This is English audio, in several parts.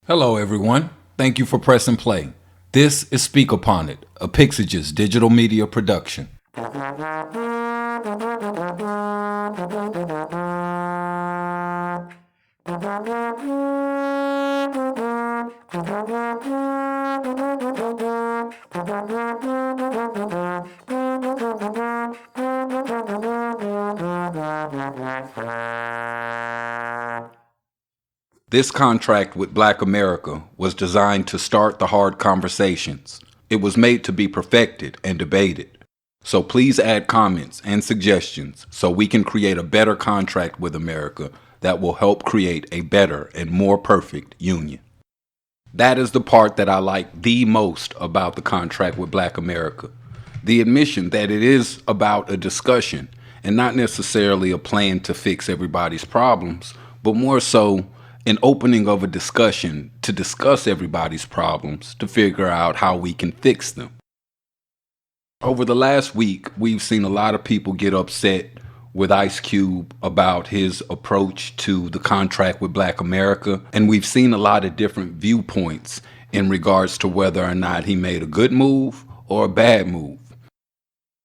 Hello, everyone. Thank you for pressing play. This is Speak Upon It, a Pixages digital media production. This contract with Black America was designed to start the hard conversations. It was made to be perfected and debated. So please add comments and suggestions so we can create a better contract with America that will help create a better and more perfect union. That is the part that I like the most about the contract with Black America. The admission that it is about a discussion and not necessarily a plan to fix everybody's problems, but more so an opening of a discussion to discuss everybody's problems to figure out how we can fix them. Over the last week, we've seen a lot of people get upset with Ice Cube about his approach to the contract with Black America, and we've seen a lot of different viewpoints in regards to whether or not he made a good move or a bad move.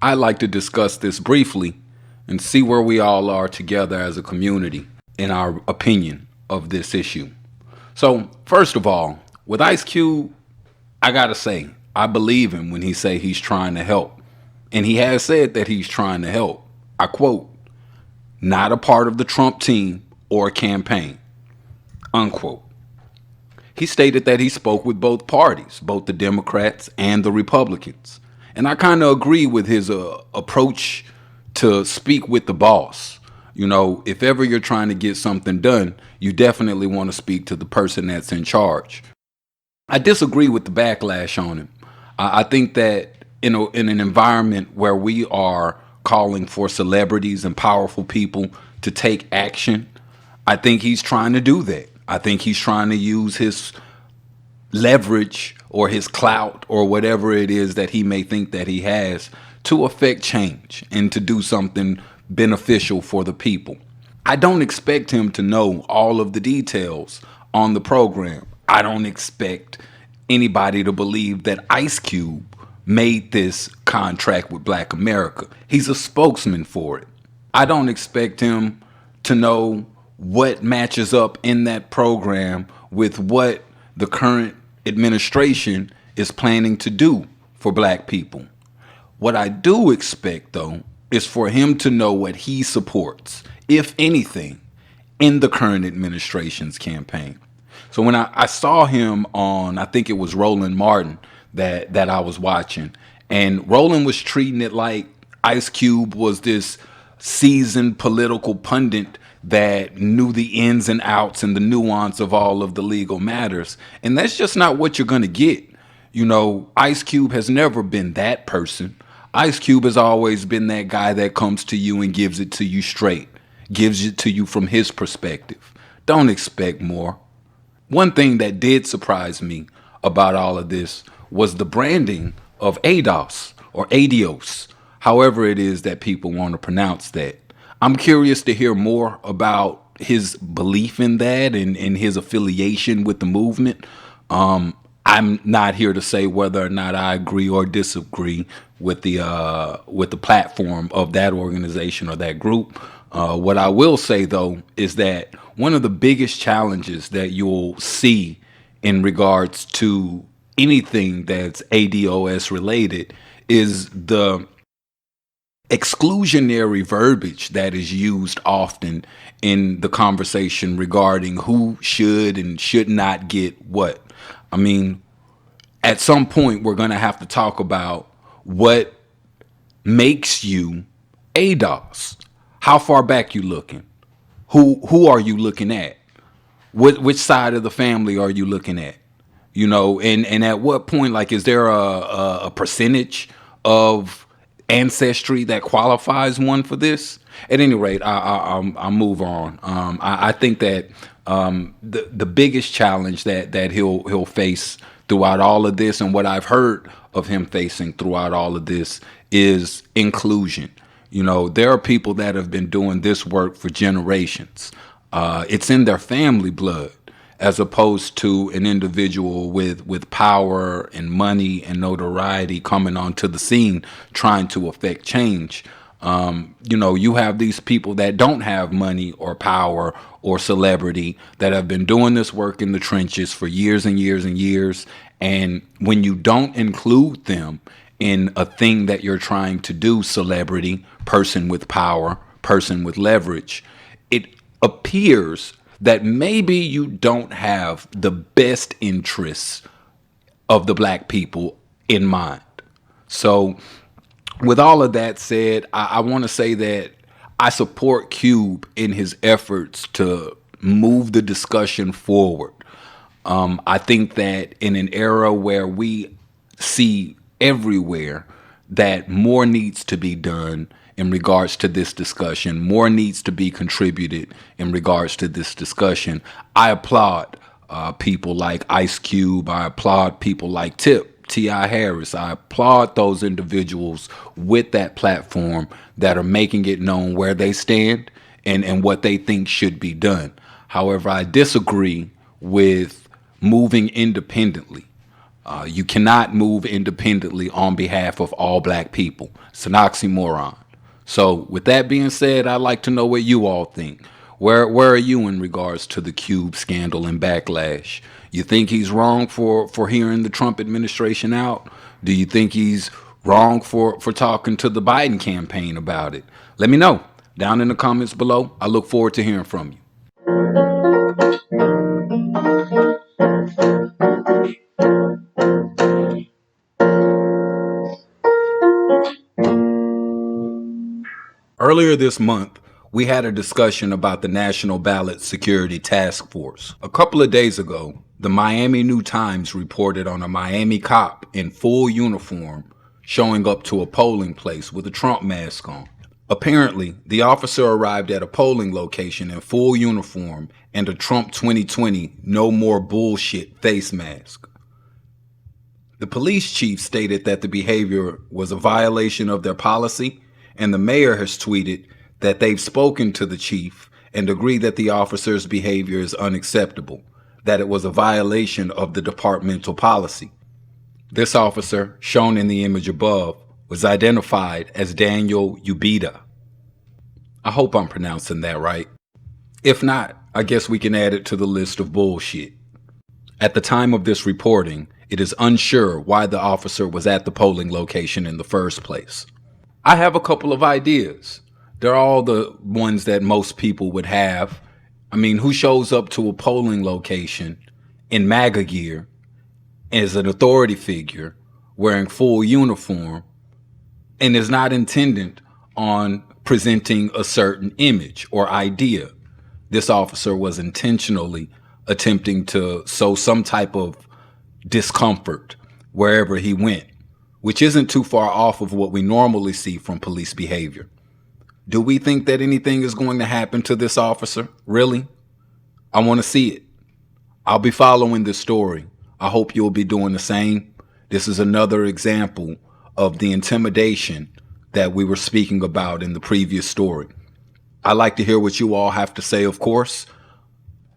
I'd like to discuss this briefly and see where we all are together as a community in our opinion of this issue. So, first of all, with Ice Cube, I gotta say, I believe him when he say he's trying to help. And he has said that he's trying to help. I quote, "Not a part of the Trump team or campaign," unquote. He stated that he spoke with both parties, both the Democrats and the Republicans. And I kind of agree with his approach to speak with the boss. You know, if ever you're trying to get something done, you definitely want to speak to the person that's in charge. I disagree with the backlash on him. I think that in an environment where we are calling for celebrities and powerful people to take action, I think he's trying to do that. I think he's trying to use his leverage or his clout or whatever it is that he may think that he has to affect change and to do something beneficial for the people. I don't expect him to know all of the details on the program. I don't expect anybody to believe that Ice Cube made this contract with Black America. He's a spokesman for it. I don't expect him to know what matches up in that program with what the current administration is planning to do for Black people. What I do expect, though, is for him to know what he supports, if anything, in the current administration's campaign. So when I saw him on, I think it was Roland Martin that I was watching, and Roland was treating it like Ice Cube was this seasoned political pundit that knew the ins and outs and the nuance of all of the legal matters. And that's just not what you're going to get. You know, Ice Cube has never been that person. Ice Cube has always been that guy that comes to you and gives it to you straight, gives it to you from his perspective. Don't expect more. One thing that did surprise me about all of this was the branding of ADOS or ADIOS, however it is that people want to pronounce that. I'm curious to hear more about his belief in that and his affiliation with the movement. I'm not here to say whether or not I agree or disagree with the platform of that organization or that group. What I will say, though, is that one of the biggest challenges that you'll see in regards to anything that's ADOS related is the exclusionary verbiage that is used often in the conversation regarding who should and should not get what. I mean, at some point, we're going to have to talk about what makes you ADOS. How far back you looking? Who are you looking at? Which side of the family are you looking at? You know, and at what point, like, is there a percentage of ancestry that qualifies one for this? At any rate, I'll move on. I think that the biggest challenge that he'll face throughout all of this, and what I've heard of him facing throughout all of this, is inclusion. You know, there are people that have been doing this work for generations. It's in their family blood. as opposed to an individual with power and money and notoriety coming onto the scene trying to affect change. You have these people that don't have money or power or celebrity that have been doing this work in the trenches for years and years and years. And when you don't include them in a thing that you're trying to do, celebrity, person with power, person with leverage, it appears that maybe you don't have the best interests of the black people in mind. So with all of that said, I want to say that I support Cube in his efforts to move the discussion forward. I think that in an era where we see everywhere that more needs to be done in regards to this discussion, more needs to be contributed in regards to this discussion, I applaud people like Ice Cube. I applaud people like T.I. Harris. I applaud those individuals with that platform that are making it known where they stand and what they think should be done. However, I disagree with moving independently. You cannot move independently on behalf of all black people. It's an oxymoron. So with that being said, I'd like to know what you all think. Where are you in regards to the Cube scandal and Backlash? You think he's wrong for hearing the Trump administration out? Do you think he's wrong for talking to the Biden campaign about it? Let me know down in the comments below. I look forward to hearing from you. Earlier this month, we had a discussion about the National Ballot Security Task Force. A couple of days ago, the Miami New Times reported on a Miami cop in full uniform showing up to a polling place with a Trump mask on. Apparently, the officer arrived at a polling location in full uniform and a Trump 2020 no more bullshit face mask. The police chief stated that the behavior was a violation of their policy, and the mayor has tweeted that they've spoken to the chief and agree that the officer's behavior is unacceptable, that it was a violation of the departmental policy. This officer, shown in the image above, was identified as Daniel Ubeda. I hope I'm pronouncing that right. If not, I guess we can add it to the list of bullshit. At the time of this reporting, it is unsure why the officer was at the polling location in the first place. I have a couple of ideas. They're all the ones that most people would have. I mean, who shows up to a polling location in MAGA gear as an authority figure wearing full uniform and is not intended on presenting a certain image or idea? This officer was intentionally attempting to sow some type of discomfort wherever he went, which isn't too far off of what we normally see from police behavior. Do we think that anything is going to happen to this officer? Really? I want to see it. I'll be following this story. I hope you'll be doing the same. This is another example of the intimidation that we were speaking about in the previous story. I'd like to hear what you all have to say, of course.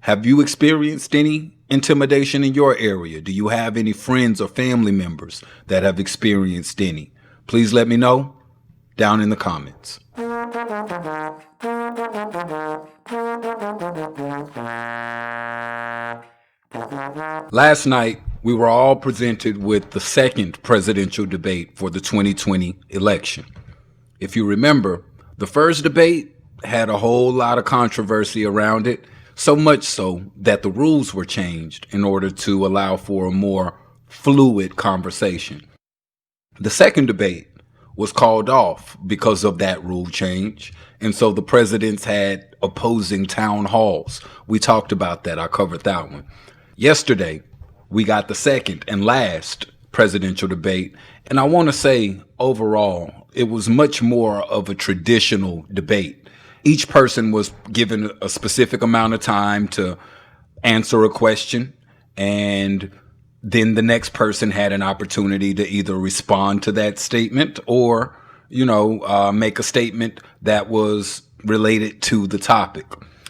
Have you experienced any intimidation in your area? Do you have any friends or family members that have experienced any? Please let me know down in the comments. Last night, we were all presented with the second presidential debate for the 2020 election. If you remember, the first debate had a whole lot of controversy around it, so much so that the rules were changed in order to allow for a more fluid conversation. The second debate was called off because of that rule change, and so the presidents had opposing town halls. We talked about that. I covered that one. Yesterday, we got the second and last presidential debate, and I want to say overall, it was much more of a traditional debate. Each person was given a specific amount of time to answer a question, and then the next person had an opportunity to either respond to that statement or, make a statement that was related to the topic.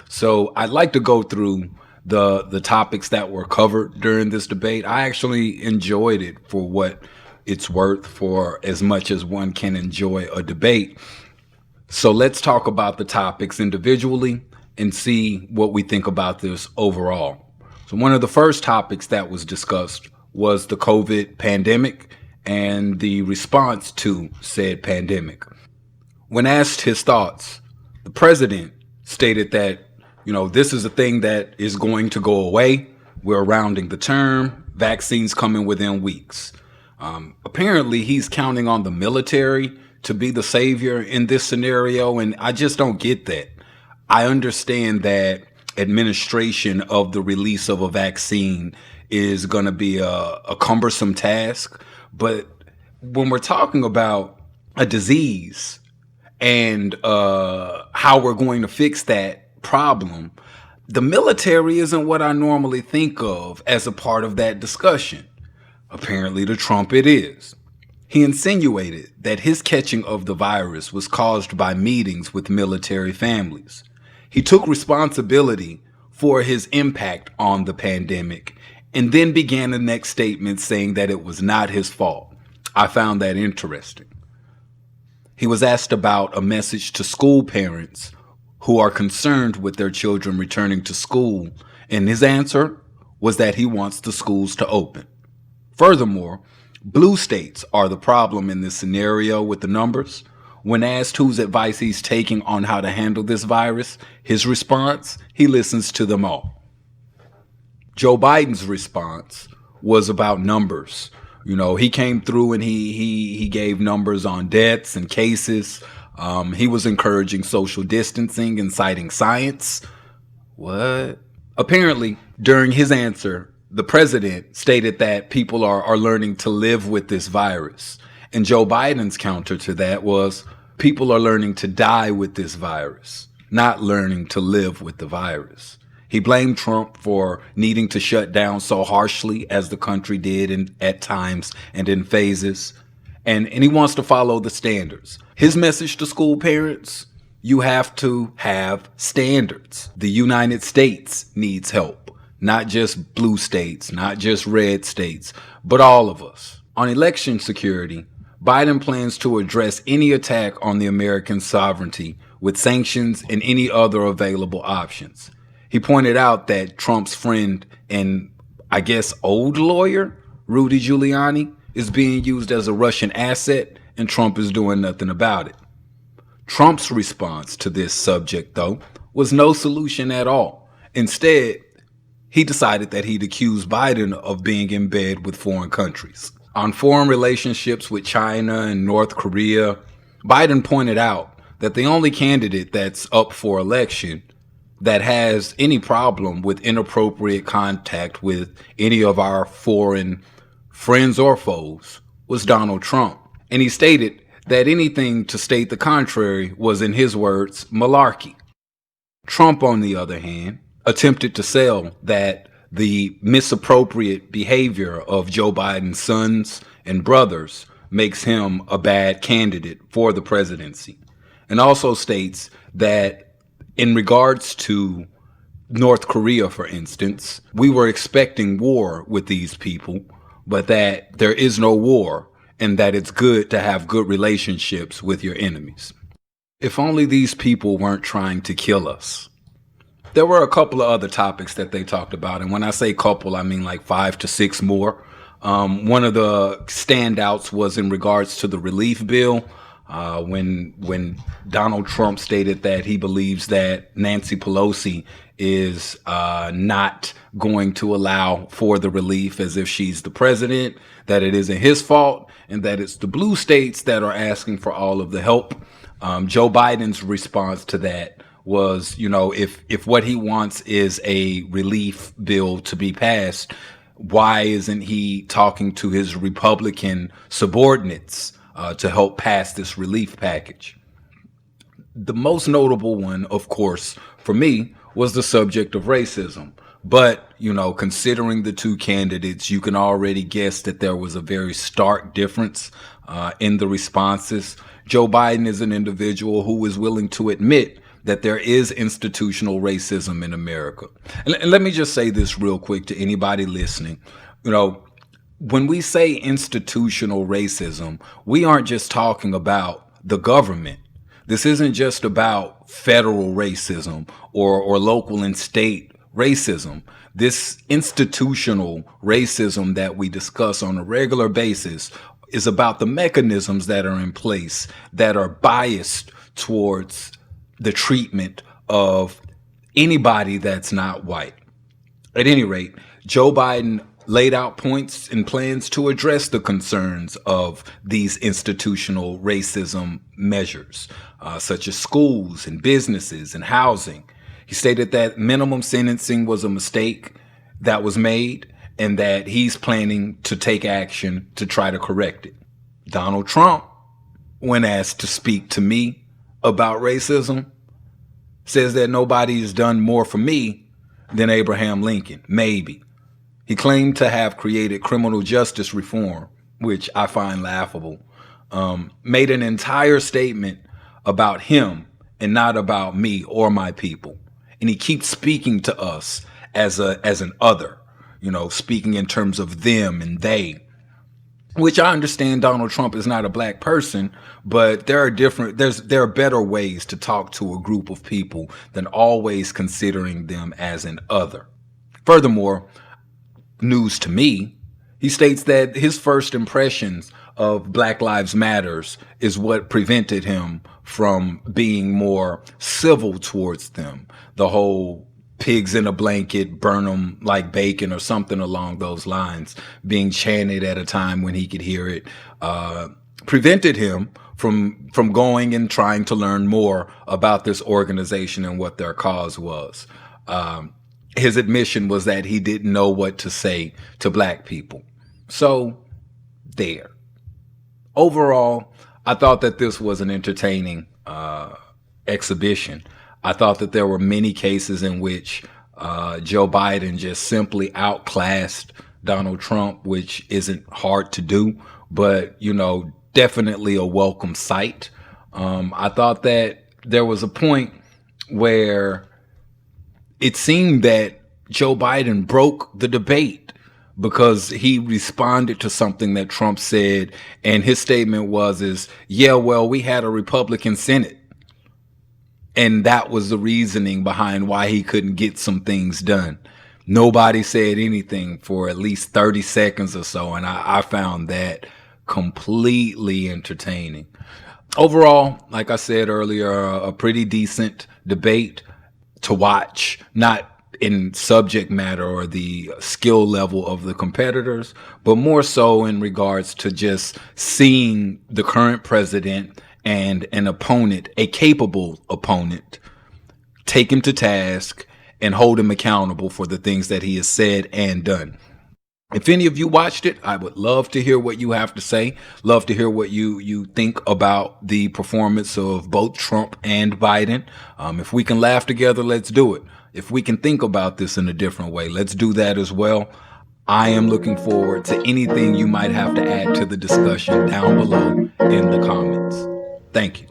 So I'd like to go through the topics that were covered during this debate. I actually enjoyed it for what it's worth, for as much as one can enjoy a debate. So let's talk about the topics individually and see what we think about this overall. So one of the first topics that was discussed was the COVID pandemic and the response to said pandemic. When asked his thoughts, the president stated that, this is a thing that is going to go away. We're rounding the term. Vaccines coming within weeks. Apparently, he's counting on the military to be the savior in this scenario, and I just don't get that. I understand that administration of the release of a vaccine is going to be a cumbersome task, but when we're talking about a disease and how we're going to fix that problem, the military isn't what I normally think of as a part of that discussion. Apparently to Trump it is. He insinuated that his catching of the virus was caused by meetings with military families. He took responsibility for his impact on the pandemic and then began the next statement saying that it was not his fault. I found that interesting. He was asked about a message to school parents who are concerned with their children returning to school, and his answer was that he wants the schools to open. Furthermore, blue states are the problem in this scenario with the numbers. When asked whose advice he's taking on how to handle this virus, his response, he listens to them all. Joe Biden's response was about numbers. He came through and he gave numbers on deaths and cases. He was encouraging social distancing and citing science. What? Apparently, during his answer, the president stated that people are learning to live with this virus. And Joe Biden's counter to that was people are learning to die with this virus, not learning to live with the virus. He blamed Trump for needing to shut down so harshly as the country did at times and in phases. And he wants to follow the standards. His message to school parents, you have to have standards. The United States needs help. Not just blue states, not just red states, but all of us. On election security, Biden plans to address any attack on the American sovereignty with sanctions and any other available options. He pointed out that Trump's friend and, I guess, old lawyer, Rudy Giuliani, is being used as a Russian asset, and Trump is doing nothing about it. Trump's response to this subject, though, was no solution at all. Instead, he decided that he'd accuse Biden of being in bed with foreign countries. On foreign relationships with China and North Korea, Biden pointed out that the only candidate that's up for election that has any problem with inappropriate contact with any of our foreign friends or foes was Donald Trump. And he stated that anything to state the contrary was, in his words, malarkey. Trump, on the other hand, attempted to sell that the misappropriate behavior of Joe Biden's sons and brothers makes him a bad candidate for the presidency, and also states that in regards to North Korea, for instance, we were expecting war with these people, but that there is no war and that it's good to have good relationships with your enemies. If only these people weren't trying to kill us. There were a couple of other topics that they talked about, and when I say couple, I mean like 5 to 6 more. One of the standouts was in regards to the relief bill. When Donald Trump stated that he believes that Nancy Pelosi is not going to allow for the relief as if she's the president, that it isn't his fault, and that it's the blue states that are asking for all of the help. Joe Biden's response to that was, if what he wants is a relief bill to be passed, why isn't he talking to his Republican subordinates to help pass this relief package? The most notable one, of course, for me, was the subject of racism. But, considering the two candidates, you can already guess that there was a very stark difference in the responses. Joe Biden is an individual who is willing to admit that there is institutional racism in America. And let me just say this real quick to anybody listening. You know, when we say institutional racism, we aren't just talking about the government. This isn't just about federal racism or local and state racism. This institutional racism that we discuss on a regular basis is about the mechanisms that are in place that are biased towards the treatment of anybody that's not white. At any rate, Joe Biden laid out points and plans to address the concerns of these institutional racism measures, such as schools and businesses and housing. He stated that minimum sentencing was a mistake that was made and that he's planning to take action to try to correct it. Donald Trump, when asked to speak to me about racism, says that nobody has done more for me than Abraham Lincoln, maybe. He claimed to have created criminal justice reform, which I find laughable, made an entire statement about him and not about me or my people. And he keeps speaking to us as an other, speaking in terms of them and they, which I understand Donald Trump is not a black person, but there are better ways to talk to a group of people than always considering them as an other. Furthermore, news to me, he states that his first impressions of Black Lives Matters is what prevented him from being more civil towards them. The whole pigs in a blanket, burn them like bacon or something along those lines being chanted at a time when he could hear it, prevented him from going and trying to learn more about this organization and what their cause was. His admission was that he didn't know what to say to black people. So there. Overall, I thought that this was an entertaining exhibition. I thought that there were many cases in which Joe Biden just simply outclassed Donald Trump, which isn't hard to do, but, definitely a welcome sight. I thought that there was a point where it seemed that Joe Biden broke the debate because he responded to something that Trump said. And his statement was, we had a Republican Senate. And that was the reasoning behind why he couldn't get some things done. Nobody said anything for at least 30 seconds or so. And I found that completely entertaining. Overall, like I said earlier, a pretty decent debate to watch, not in subject matter or the skill level of the competitors, but more so in regards to just seeing the current president and an opponent, a capable opponent, take him to task and hold him accountable for the things that he has said and done. If any of you watched it, I would love to hear what you have to say. Love to hear what you think about the performance of both Trump and Biden. If we can laugh together, let's do it. If we can think about this in a different way, let's do that as well. I am looking forward to anything you might have to add to the discussion down below in the comments. Thank you.